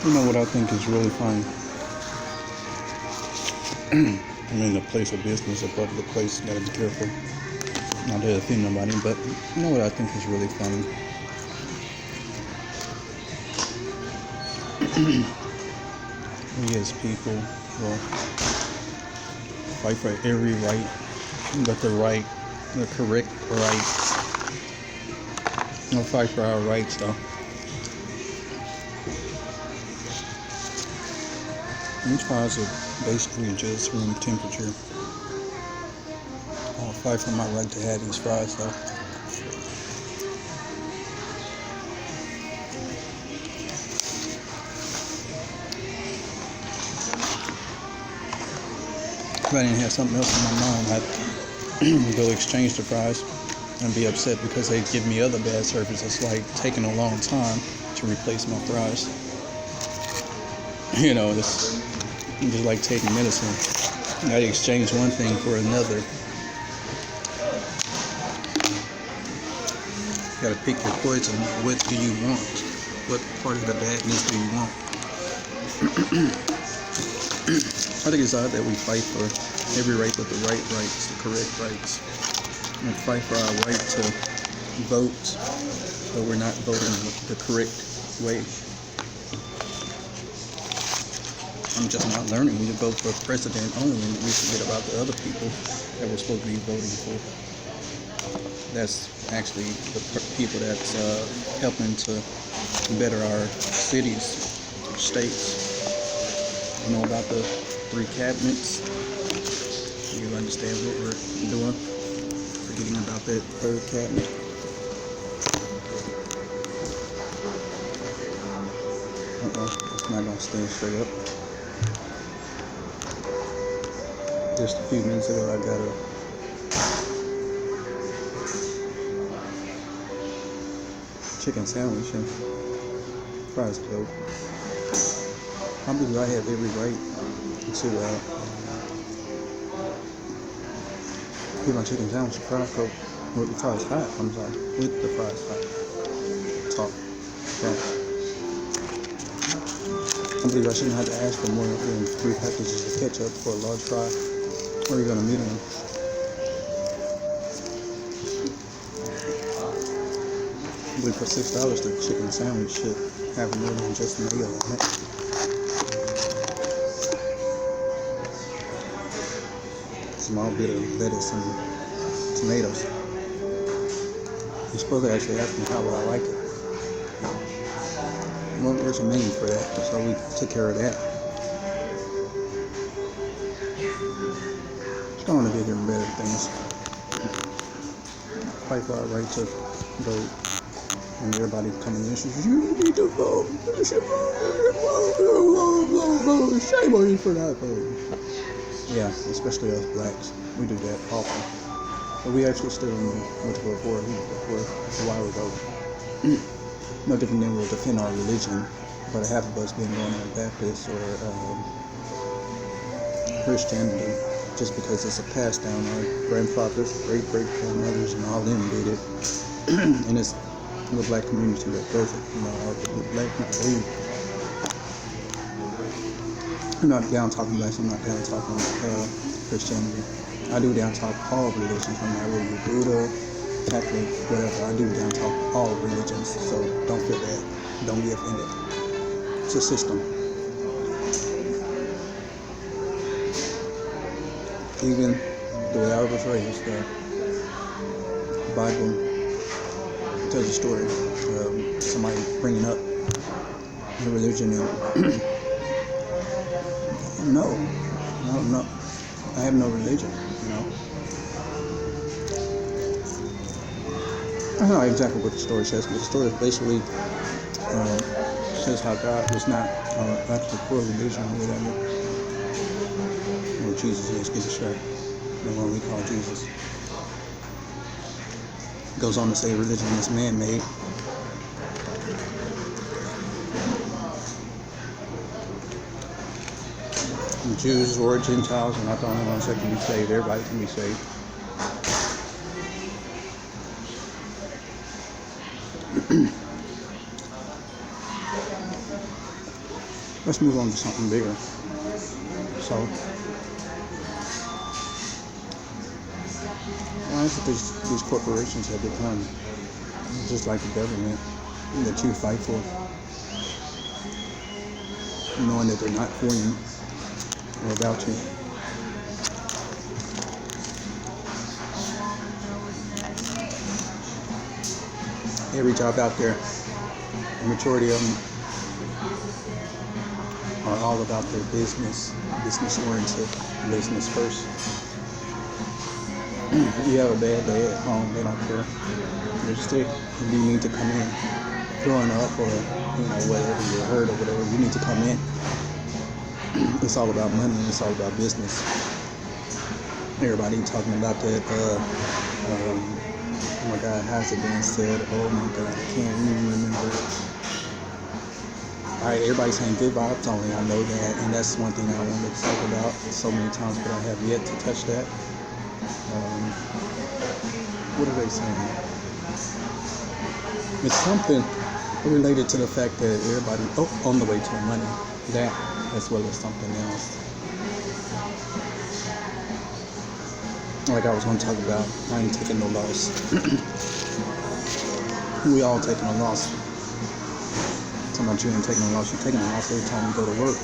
You know what I think is really funny? I'm in a place of business, a public place. Gotta be careful not to offend nobody. But you know what I think is really funny? We as people will fight for every right, but the correct rights. We'll fight for our rights, though. These fries are basically just room temperature. I'll fight for my right to have these fries, though. If I didn't have something else in my mind, I'd go exchange the fries and be upset because they give me other bad service. It's like taking a long time to replace my fries. You know, it's just like taking medicine. I exchange one thing for another. You gotta pick your poison. What do you want? What part of the badness do you want? I think it's odd that we fight for every right but the right rights, the correct rights. We fight for our right to vote, but we're not voting the correct way. I'm just not learning. We vote for president only, and we forget about the other people that we're supposed to be voting for. That's actually the people that's helping to better our cities, states. You know about the 3 cabinets? You understand what we're doing? Forgetting about that 3rd cabinet. It's not gonna stay straight up. Just a few minutes ago, I got a chicken sandwich and fries dope. I believe I have every right to get my chicken sandwich and fries coke with the fries hot. I'm sorry, with the fries hot. Talk. I believe I shouldn't have to ask for more than 3 packages of ketchup for a large fry or even a medium. I believe for $6, the chicken sandwich should have more than just mayo on it. Small bit of lettuce and tomatoes. You're supposed to actually ask me how would I like it. Well, there's a menu for that, so we took care of that. Just don't want to get here and better things. Fight for our right to vote. And everybody coming in and says, you need to vote. You should vote. Shame on you for not voting. Yeah, especially us blacks. We do that often. But we actually still know what to vote for, who to vote for, why we vote. No different than we'll defend our religion, but half of us being going to Baptist or Christianity just because it's a pass down. Our grandfathers, great-great-grandmothers, and all them did it. And it's the black community that does it. You know, the black people. I'm not down talking blacks, I'm not down talking Christianity. I do down talk all religions, no matter whether you're Buddha, Catholic, whatever. I do down talk all religions, so don't feel bad. Don't be offended. It's a system. Even the way I was raised, the Bible tells a story of somebody bringing up the religion and no, I have no religion, you know. I don't know exactly what the story says, but the story basically says how God was not actually for religion or whatever. Or Jesus is, get it straight. The one we call Jesus. Goes on to say religion is man-made. Jews or Gentiles are not the only ones that can be saved. Everybody can be saved. let's move on to something bigger. So, that's what these corporations have become, just like the government that you fight for, knowing that they're not for you or about you. Every job out there, the majority of them are all about their business oriented, business first. If you have a bad day at home, they don't care. They're sick, and you need to come in. Growing up, or whatever you're hurt or whatever, you need to come in. It's all about money, and it's all about business. Everybody talking about that. Oh my God, how's it being said? Oh my God, I can't even remember it. Alright, everybody's saying good vibes only. I know that, and that's one thing I wanted to talk about so many times, but I have yet to touch that. What are they saying? It's something related to the fact that everybody on the way to money, that as well as something else. Like I was going to talk about, I ain't taking no loss. We all taking a loss. Talking about you ain't taking a loss. You're taking a loss every time you go to work.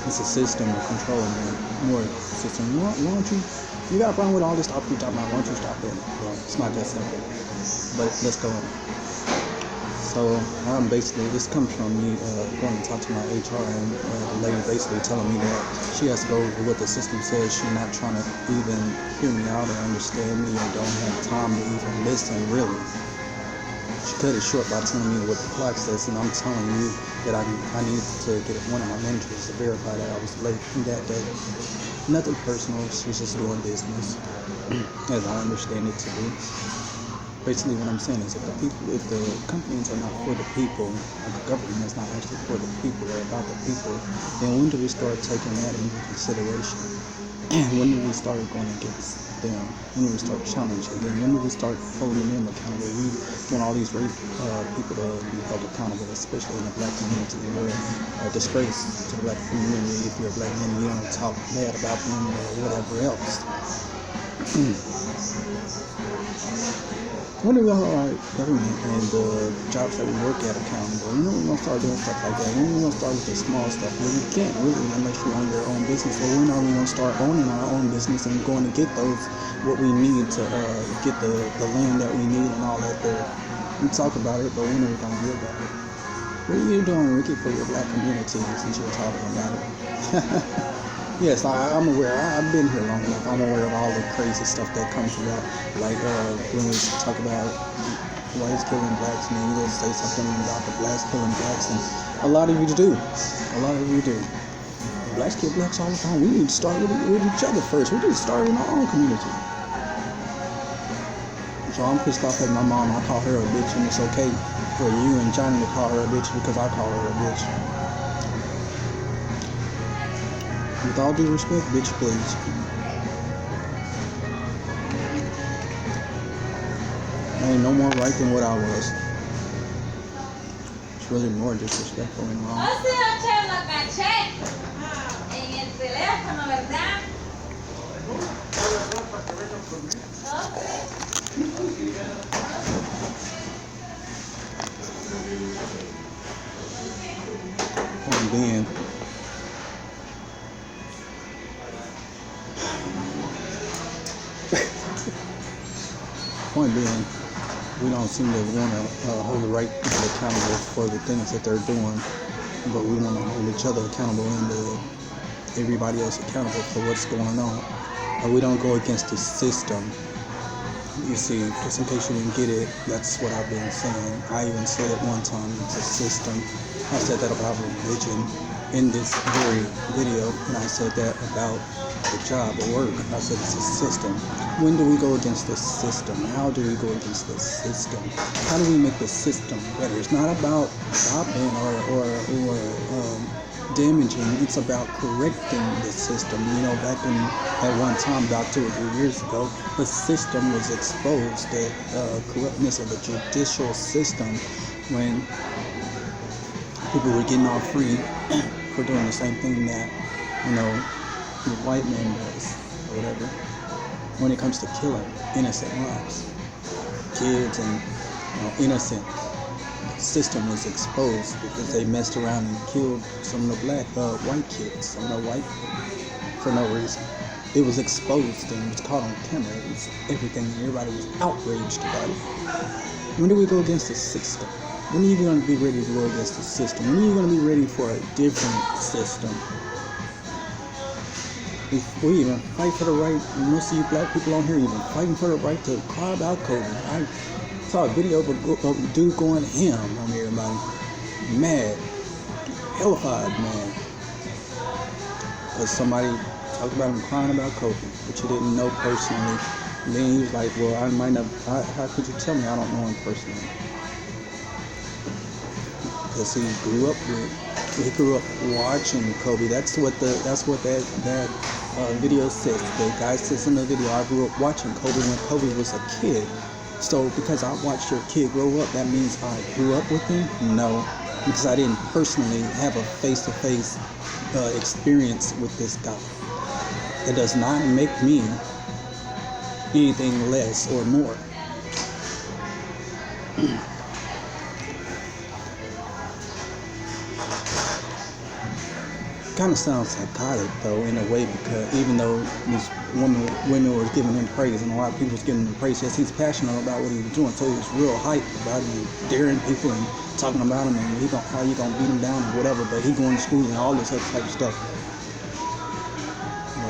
It's a system of control, man. More system. Why don't you got a problem with all this stuff you're talking about? Why don't you stop it? Well, it's not that simple. But let's go on. So basically, this comes from me going to talk to my HR, and the lady basically telling me that she has to go with what the system says. She's not trying to even hear me out or understand me, or don't have time to even listen, really. She cut it short by telling me what the clock says, and I'm telling you that I need to get one of my managers to verify that I was late that day. Nothing personal, she's just doing business, as I understand it to be. Basically, what I'm saying is, if the companies are not for the people, or the government is not actually for the people or about the people, then when do we start taking that into consideration? And when do we start going against them? When do we start challenging them? When do we start holding them accountable? We want all these people to be held accountable, especially in the black community. We're a disgrace to the black community. If you're a black man, you don't talk bad about them or whatever else. When do we hold our government and the jobs that we work at accountable? When are we going to start doing stuff like that? When are we going to start with the small stuff? Well, you can't really unless you own your own business. But when are we going to start owning our own business and going to get what we need to get the land that we need and all that there? We talk about it, but when are we going to get about it? What are you doing, Ricky, for your black community since you're talking about it? Yes, I'm aware. I've been here long enough. I'm aware of all the crazy stuff that comes about. Like when we talk about whites killing blacks, and then you just say something about the blacks killing blacks, and a lot of you do. Blacks kill blacks all the time. We need to start with each other first. We need to start in our own community. So I'm pissed off at my mom. I call her a bitch, and it's okay for you and Johnny to call her a bitch because I call her a bitch. With all due respect, bitch, please. I ain't no more right than what I was. It's really more disrespectful and wrong. And then point being, we don't seem to want to hold the right people accountable for the things that they're doing, but we want to hold each other accountable and everybody else accountable for what's going on. We don't go against the system. You see, just in case you didn't get it, that's what I've been saying. I even said it one time, it's a system. I said that about religion in this very video, and I said that about the job or work. I said it's a system. When do we go against the system? How do we go against the system? How do we make the system better? It's not about stopping or damaging. It's about correcting the system. Back at one time, about 2 or 3 years ago, the system was exposed, the corruptness of the judicial system, when people were getting off free for doing the same thing that, the white man does, or whatever, when it comes to killing innocent lives. Kids and innocent. The system was exposed because they messed around and killed some of the white kids, some of the white for no reason. It was exposed and it was caught on camera. It was everything. Everybody was outraged about it. When do we go against the system? When are you going to be ready to go against the system? When are you going to be ready for a different system? We even fight for the right, most of you black people on here even fighting for the right to cry about COVID. I saw a video of a dude going ham on everybody. Mad. Hellified, man. Because somebody talked about him crying about COVID, which he didn't know personally. And then he was like, well, I might not, how could you tell me I don't know him personally? Because he grew up watching Kobe. That's what that video says. The guy says in the video, I grew up watching Kobe when Kobe was a kid. So because I watched your kid grow up, that means I grew up with him? No, because I didn't personally have a face-to-face experience with this guy. That does not make me anything less or more. Kind of sounds psychotic though in a way, because even though these women were giving him praise and a lot of people was giving him praise, yes, he's passionate about what he was doing, so he was real hyped about it and daring people and talking about him and how you gonna beat him down or whatever, but he going to school and all this other type of stuff.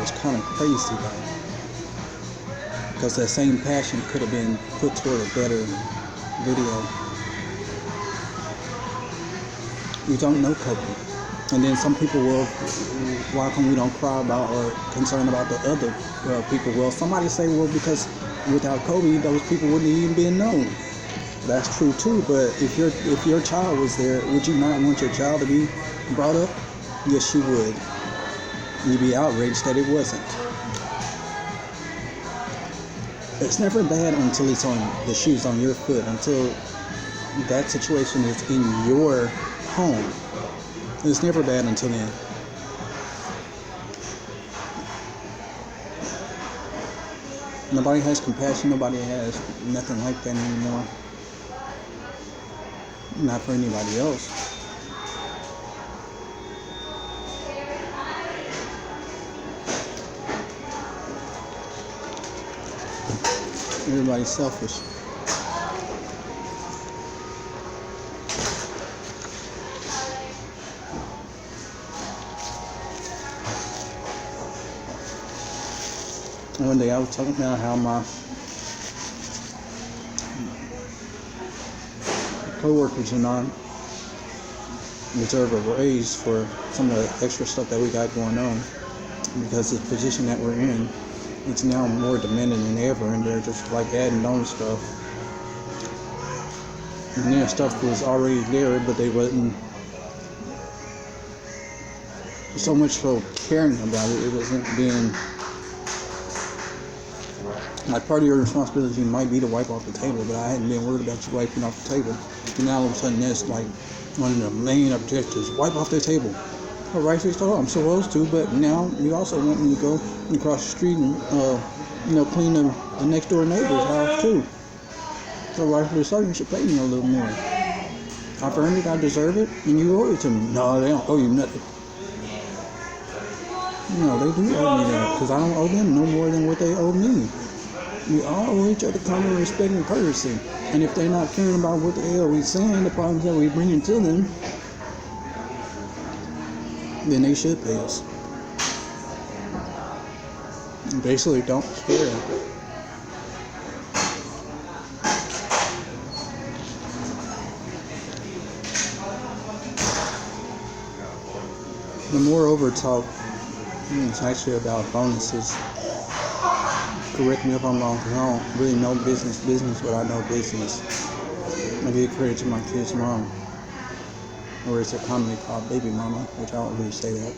It's kind of crazy though, because that same passion could have been put toward a better video. You don't know Kobe. And then some people will, why come we don't cry about or concerned about the other people? Well, somebody say, well, because without Kobe, those people wouldn't even be known. That's true too. But if your child was there, would you not want your child to be brought up? Yes, you would. You'd be outraged that it wasn't. It's never bad until it's on the shoes on your foot, until that situation is in your home. It's never bad until then. Nobody has compassion. Nobody has nothing like that anymore. Not for anybody else. Everybody's selfish. One day I was talking about how my co-workers and I deserve a raise for some of the extra stuff that we got going on, because the position that we're in, it's now more demanding than ever, and they're just like adding on stuff. And then stuff was already there, but they wasn't so much so caring about it. It wasn't being like, part of your responsibility might be to wipe off the table, but I hadn't been worried about you wiping off the table. And now all of a sudden that's like one of the main objectives: wipe off the table. All right, so I'm supposed to, but now you also want me to go across the street and clean the next door neighbor's house too. So rightfully so, you should pay me a little more. I've earned it, I deserve it, and you owe it to me. No, they don't owe you nothing. No, they do owe me that, because I don't owe them no more than what they owe me. We all owe each other common respect and courtesy. And if they're not caring about what the hell we're saying, the problems that we bring to them, then they should pay us. Basically, don't care. The moreover talk, it's actually about bonuses. Correct me if I'm wrong, because I don't really know business, but I know business. I give credit to my kid's mom, or it's a commonly called baby mama, which I don't really say that.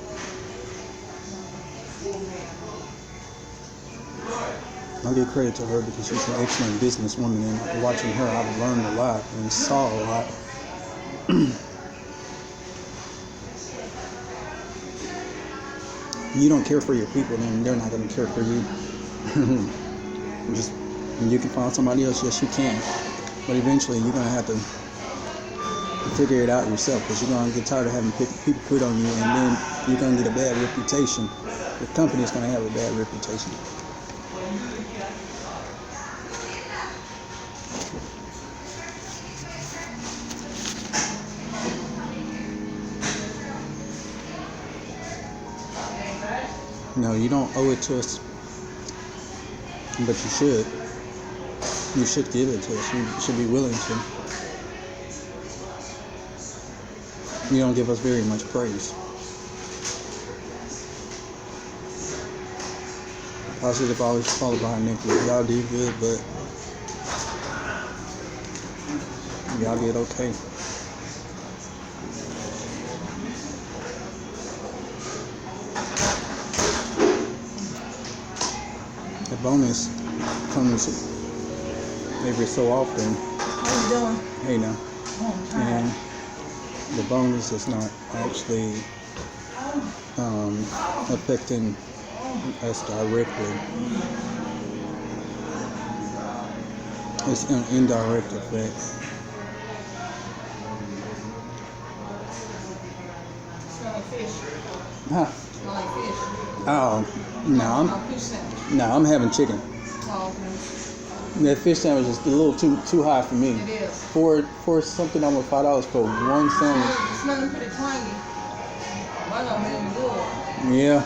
I give credit to her because she's an excellent businesswoman, and watching her, I've learned a lot and saw a lot. you don't care for your people, then they're not going to care for you. Just you can find somebody else. Yes, you can, but eventually you're going to have to figure it out yourself, because you're going to get tired of having people put on you, and then you're going to get a bad reputation. The company's going to have a bad reputation. No, you don't owe it to us, but you should. You should give it to us. You should be willing to. You don't give us very much praise. Positive always followed by negative. Y'all do good, but y'all get okay. The bonus comes every so often. How you doing? Hey now. And the bonus is not actually affecting us directly. It's an indirect effect. Smell like fish. Huh? Smell like fish. Oh, no, Fish sandwich. I'm having chicken. Oh, That fish sandwich is a little too high for me. it is. For something almost $5 for one sandwich. It's smelling pretty twangy. Why not make it good? Yeah.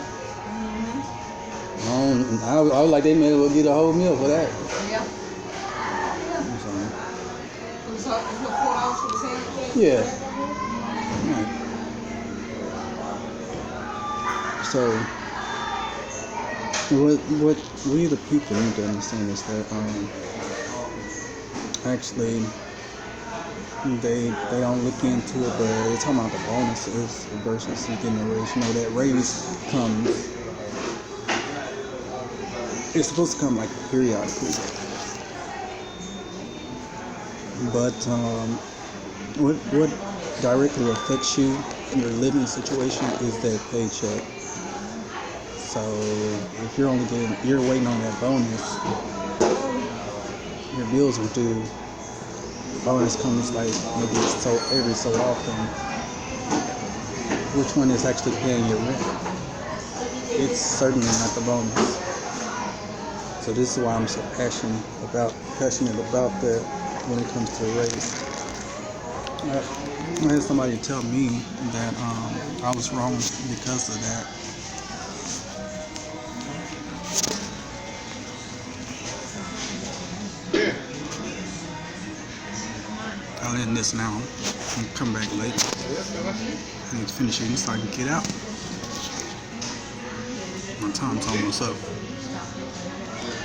I was like, they may as well get a whole meal for that. Yeah. So, It's $4 for the sandwich? yeah. Right. So, what we the people need to understand is that actually they don't look into it, but they're talking about the bonuses versus getting a raise. You know, that raise comes. It's supposed to come like periodically, but what directly affects you, your living situation, is that paycheck. So if you're waiting on that bonus, your bills are due. Bonus comes like maybe every so often. Which one is actually paying your rent? It's certainly not the bonus. So this is why I'm so passionate about that when it comes to a raise. I had somebody tell me that I was wrong because of that. I'll end this now and come back later. I need to finish eating so I can get out. My time's almost up.